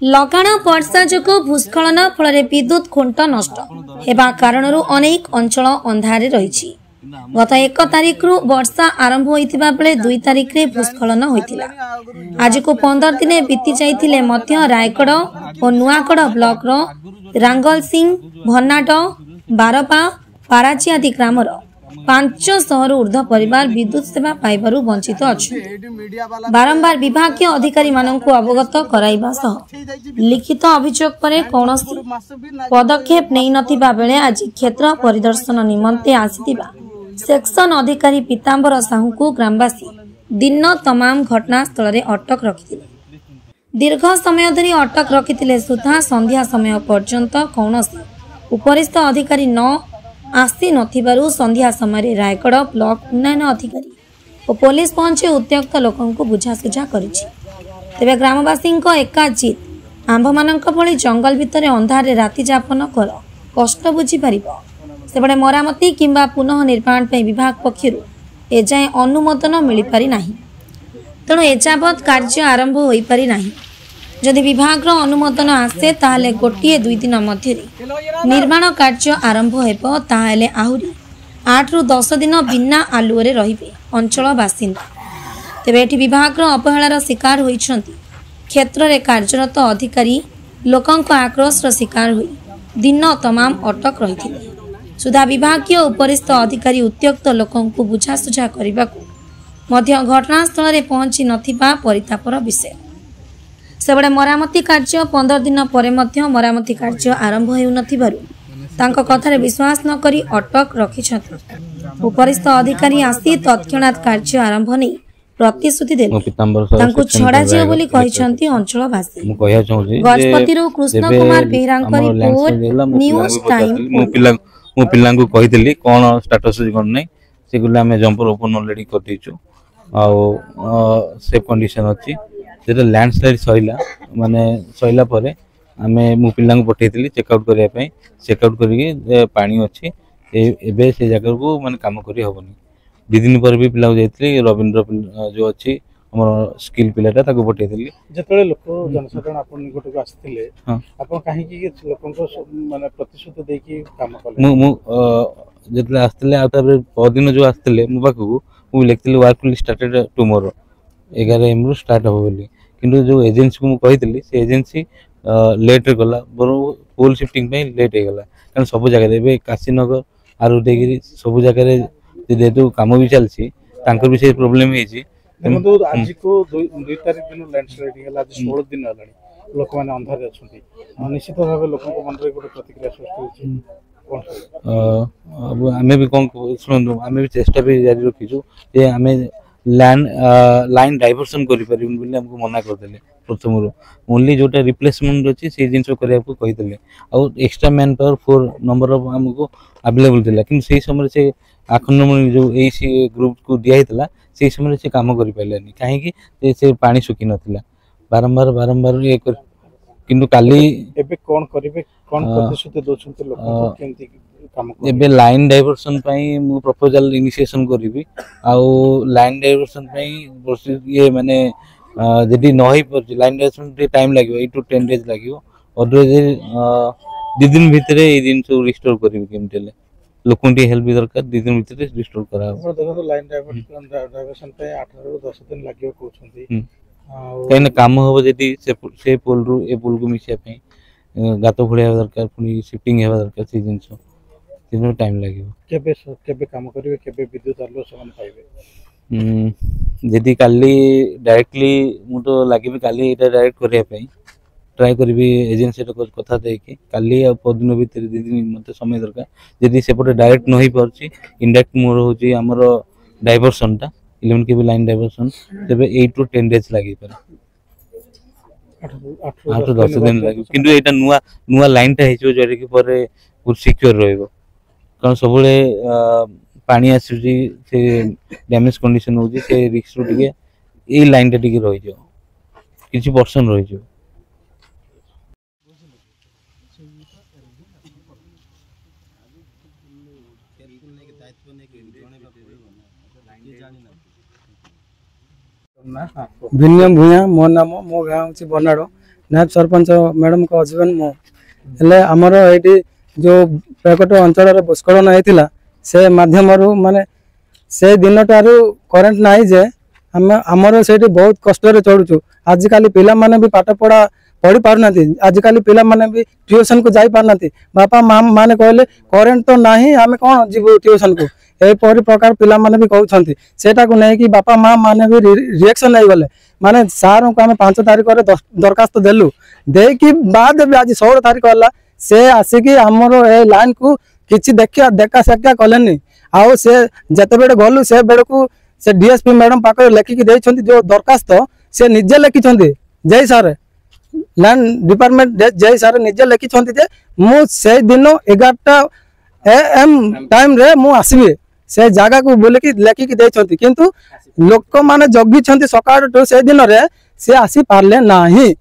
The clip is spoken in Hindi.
लगाण वर्षा जोग भूस्खलन फल विद्युत खुंट नष्ट हेबा कारणरू अनेक अंचल अंधारे रही। गत 1 तारिख रु वर्षा आरंभ होइतिबा बेले 2 तारिख रे भूस्खलन होइतिला। आज को 15 दिन बीती जाइतिले मध्य रायगढ़ और नुआगढ़ ब्लॉक रो रांगल सिंह भन्नाट बारपा पाराची आदि ग्रामर 500 ऊर्ध्व परिवार विद्युत सेवा पाइबारु वंचित अछि। बारंबार विभागीय अधिकारी माननकु अवगत कराइबा सह लिखित अभियोग परे कौनसी पदक्षेप नै नथिबा बेले आज क्षेत्र परिदर्शन निमंते आसीतिबा सेक्शन अधिकारी पीतांबर साहू को ग्रामवासी दिन तमाम घटनास्थल रे अटक रखिथिले। दीर्घ समय धरी अटक रखिथिले सुधा संध्या समय पर्यंत कौनसी उपरिस्थ अधिकारी न आसी नथिबारु संध्या समय रायगढ़ ब्लॉक उन्नयन अधिकारी और पुलिस पहुंची उत्त्यक्त लोकों को बुझासुझा करिछि। तेबे ग्रामवासी एका जिद आंभ मानक भली जंगल भितर अंधारे राति जापन कर कष्ट बुझी पारिबो। सेबडे मरामती किंबा पुनः निर्माण पे विभाग पक्षरु एजाए अनुमोदन मिली पारि नाही, तेणु एजावत कार्य आरंभ होई पारि नाही। जदि विभाग अनुमोदन आसे ताहले गोटिए 2 दिन मध्य निर्माण कार्य आरंभ हेबो, ताहले आहुरी 8 रु 10 दिन बिना आलुओरे रहिबे अंचल बासिंदा। तेबे एठी विभाग अपहेलार शिकार होइछंती क्षेत्र रे कार्यरत अधिकारी लोकंक आक्रोशर शिकार होई दिन तमाम अटक रहिथिले। सुधा विभागीय उपरिस्थ अधिकारी उत्त्यक्त लोकंकु बुझासुझा करिबाकु मध्य घटनास्थल रे पहुंची नथिबा परितापर विषय। सेबडे मरामती कार्य 15 दिन परे मध्य मरामती कार्य आरंभ हेउ नथिबारु तांको कथारे विश्वास न करी अटक रखिछथि। उपरिस्थ अधिकारी आसी तत्क्षणात कार्य आरंभ नै प्रतिश्रुति देले तांको छडा जियो बोली कहिछंती अंचलवासी। गजपतिरो कृष्ण कुमार बेहरांक रिपोर्ट न्यूज टाइम। मो पिलांको कहितली कोन स्टेटस कोन नै सेगुला हम जंपर ओपन ऑलरेडी कर दिछु आ सेफ कंडीशन अछि। जेटा लैंडस्लाइड सहिला माने सहिला परे आमे मो पिलांको पठेइतली चेकआउट करिया पई। चेकआउट करिके पानी अछि एबे से जगह को माने काम करी होबनी। 2 दिन पर भी पिला जाइतली रविंद्र जो अछि हमर स्किल पिलाटा ताको पठेइतली। जेतले लोक जनसाधारण आपन निकटको आस्थिले आपन काहे कि लोकनको माने प्रतिशत देकी काम कले मु जेतले आस्थिले आ तार पदिन जो आस्थिले मु पाखु मु लिखतली work will started tomorrow 11 AM start हो बोली। किंतु जो एजेंसी को मु कहितली से एजेंसी लेट रे गला बरो पोल शिफ्टिंग पे लेट हे गला। कारण सब जगह रे काशीनगर आरु देगिरी सब जगह रे जेतु काम भी चलछि तांकर भी से प्रॉब्लम हे छी। देखो आज को 2 तारिख दिन लैंडस्लाइड गेला आज 16 दिन हलानी लोक माने अंधार अछंती निश्चित भाबे लोक को मन रे गोटे प्रतिक्रिया सृष्टि होछि। अब आमे भी कोन सुनंदु आमे भी चेष्टा भी जारी रखिछु जे आमे लाइन डाइवर्सन करि परिबन बोली हमको मना कर देले। प्रथम रो ओनली जोटा रिप्लेसमेंट अछि से जिंस करिया को कहि देले आ extra man power 4 number of हमको अवेलेबल थिला। किंतु सेही समय से आखन जो एसी ग्रुप को दिया हितला से समय से काम करि पाइलानी काहे कि से पानी सुकी नथिला बारंबार ये किंतु काली एबे कोन करिवे कोन प्रतिशत दोछंते लोक केंति काम कर एबे लाइन डाइवर्सन पई मु प्रपोजल इनिशिएशन करिवि आ लाइन डाइवर्सन पई ये माने जदी नही पर लाइन डाइवर्सन पे टाइम लागियो 8 टू 10 डेज लागियो अदरवाइज 2 दिन भितरे ए दिन सब रिस्टोर करिवि केमतेले लोकंटी हेल्प भी दरकार 2 दिन भितरे रिस्टोर करा। देखो लाइन डाइवर्सन पे 8 ରୁ 10 दिन लागियो कोछंती कहीं काम हम जदि से पोल रु ए पोल को मिसिया गात भलिया दरकार पुनी शिफ्टिंग हेबा दरकार से जिंस तीनो टाइम लागियो। केबे काम करिवे केबे विद्युत आलो समान पाइबे जदि काली डायरेक्टली मु तो लागिबे काली एटा डायरेक्ट करिया पई ट्राई करबी एजेंसी रे कथा दे कि काली आ पदिन भीतर 2 दिन मते समय दरकार। जदि सेपटे डायरेक्ट नही परची इनडायरेक्ट मोर होची हमर डाइवर्सन टा 11 केबी लाइन डाइवर्सन तबे 8 टू 10 डेज लागि पर 8 टू 10 दिन लागि। किंतु एटा नुवा लाइन टा हेचो जरे कि परे पूरा सिक्योर रहइबो कारण सबले पानी आसुची से डैमेज कंडीशन होची से रिस्क रो टिके ए लाइन टा टिके रहि जो किछि पर्सन रहि जो। ना हाँ भिन्नम भूया मो नाम मो गाँ हूँ बनाड़ नायब सरपंच मैडम को हजबैंड मो हेले आमर ये जो पैकट अंचल भूस्खलन होता से मध्यम माने से दिन ठार करेन्ट ना जे आमर से बहुत कष्ट चढ़ुचु आजिकल पिला माने भी पाठ पढ़ा पढ़ी पारना आजिकल पिला माने भी ट्यूशन को जाई पारना बापा माँ माने कहले करेन्ट तो नहीं आम कौन जीव ट्यूशन को एपरी प्रकार पिला माने भी कहते सेटा को नहीं बापा माँ माने भी रिएक्शन नहीं गले माने सार को आम 5 तारिख दरखास्त देलु देकी बाद भी आज 16 तारिख है से आसिकी आमर ए लाइन को किसी देखा सेका कलेनी आउ से जिते बेड़े गलु से बेड़ को से डीएसपी मैडम पाखे लेखिकी जो दरखास्त से निजे लिखिं जय सार लैंड डिपार्टमेंट जय सार निजे लिखिं मु से दिन 11 AM टाइम रे मु आसबि से जगह को बोलिकी लेखिकी किंतु लोक माने जगी सकाळ से दिन रे से आसी पारले नाही।